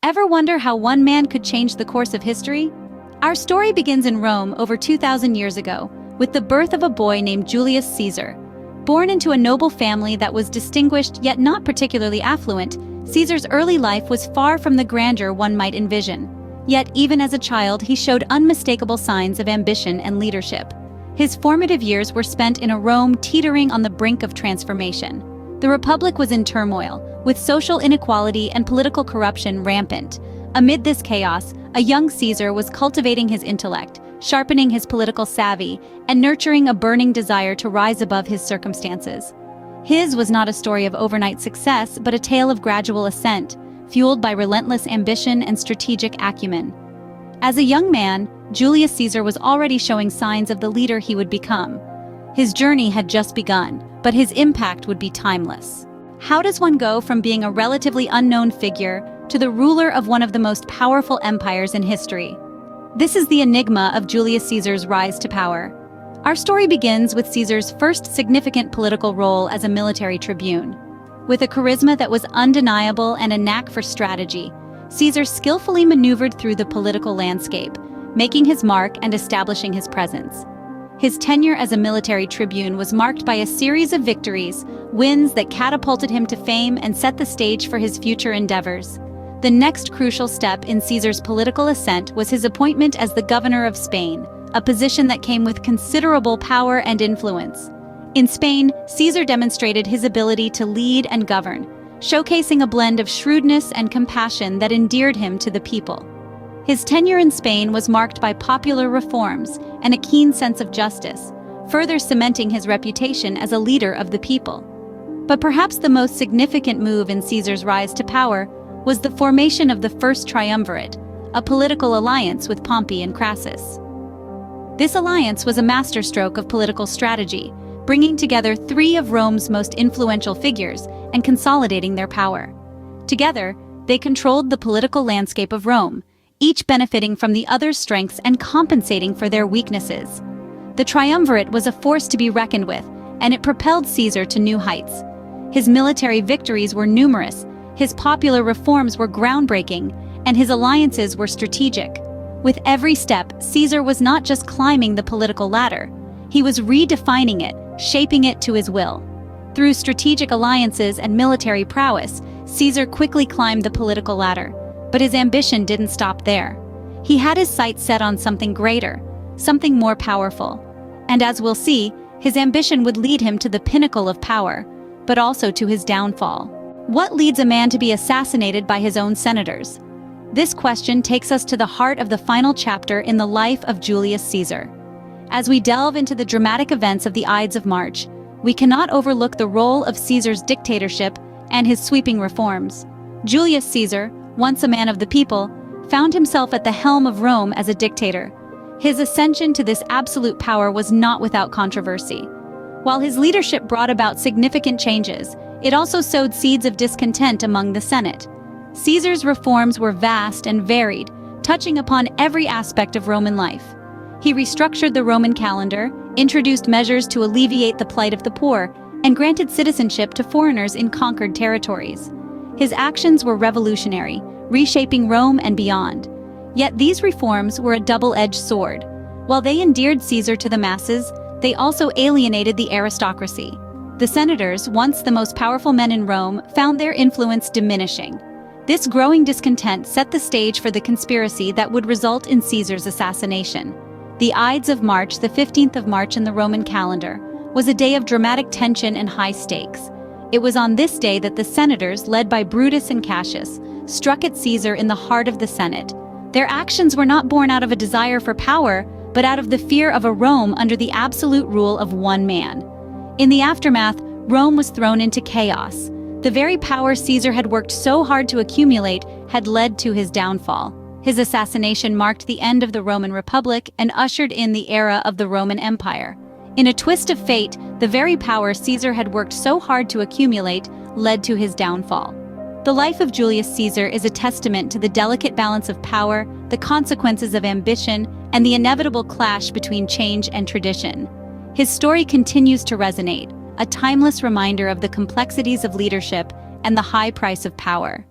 Ever wonder how one man could change the course of history? Our story begins in Rome over 2,000 years ago, with the birth of a boy named Julius Caesar. Born into a noble family that was distinguished yet not particularly affluent, Caesar's early life was far from the grandeur one might envision. Yet, even as a child, he showed unmistakable signs of ambition and leadership. His formative years were spent in a Rome teetering on the brink of transformation. The Republic was in turmoil, with social inequality and political corruption rampant. Amid this chaos, a young Caesar was cultivating his intellect, sharpening his political savvy, and nurturing a burning desire to rise above his circumstances. His was not a story of overnight success, but a tale of gradual ascent, fueled by relentless ambition and strategic acumen. As a young man, Julius Caesar was already showing signs of the leader he would become. His journey had just begun, but his impact would be timeless. How does one go from being a relatively unknown figure to the ruler of one of the most powerful empires in history? This is the enigma of Julius Caesar's rise to power. Our story begins with Caesar's first significant political role as a military tribune. With a charisma that was undeniable and a knack for strategy, Caesar skillfully maneuvered through the political landscape, making his mark and establishing his presence. His tenure as a military tribune was marked by a series of victories, wins that catapulted him to fame and set the stage for his future endeavors. The next crucial step in Caesar's political ascent was his appointment as the governor of Spain, a position that came with considerable power and influence. In Spain, Caesar demonstrated his ability to lead and govern, showcasing a blend of shrewdness and compassion that endeared him to the people. His tenure in Spain was marked by popular reforms and a keen sense of justice, further cementing his reputation as a leader of the people. But perhaps the most significant move in Caesar's rise to power was the formation of the First Triumvirate, a political alliance with Pompey and Crassus. This alliance was a masterstroke of political strategy, bringing together three of Rome's most influential figures and consolidating their power. Together, they controlled the political landscape of Rome, each benefiting from the other's strengths and compensating for their weaknesses. The triumvirate was a force to be reckoned with, and it propelled Caesar to new heights. His military victories were numerous, his popular reforms were groundbreaking, and his alliances were strategic. With every step, Caesar was not just climbing the political ladder, he was redefining it, shaping it to his will. Through strategic alliances and military prowess, Caesar quickly climbed the political ladder. But his ambition didn't stop there. He had his sights set on something greater, something more powerful. And as we'll see, his ambition would lead him to the pinnacle of power, but also to his downfall. What leads a man to be assassinated by his own senators? This question takes us to the heart of the final chapter in the life of Julius Caesar. As we delve into the dramatic events of the Ides of March, we cannot overlook the role of Caesar's dictatorship and his sweeping reforms. Julius Caesar, once a man of the people, found himself at the helm of Rome as a dictator. His ascension to this absolute power was not without controversy. While his leadership brought about significant changes, it also sowed seeds of discontent among the Senate. Caesar's reforms were vast and varied, touching upon every aspect of Roman life. He restructured the Roman calendar, introduced measures to alleviate the plight of the poor, and granted citizenship to foreigners in conquered territories. His actions were revolutionary, reshaping Rome and beyond. Yet these reforms were a double-edged sword. While they endeared Caesar to the masses, they also alienated the aristocracy. The senators, once the most powerful men in Rome, found their influence diminishing. This growing discontent set the stage for the conspiracy that would result in Caesar's assassination. The Ides of March, the 15th of March in the Roman calendar, was a day of dramatic tension and high stakes. It was on this day that the senators, led by Brutus and Cassius, struck at Caesar in the heart of the Senate. Their actions were not born out of a desire for power, but out of the fear of a Rome under the absolute rule of one man. In the aftermath, Rome was thrown into chaos. The very power Caesar had worked so hard to accumulate had led to his downfall. His assassination marked the end of the Roman Republic and ushered in the era of the Roman Empire. In a twist of fate, the very power Caesar had worked so hard to accumulate led to his downfall. The life of Julius Caesar is a testament to the delicate balance of power, the consequences of ambition, and the inevitable clash between change and tradition. His story continues to resonate, a timeless reminder of the complexities of leadership and the high price of power.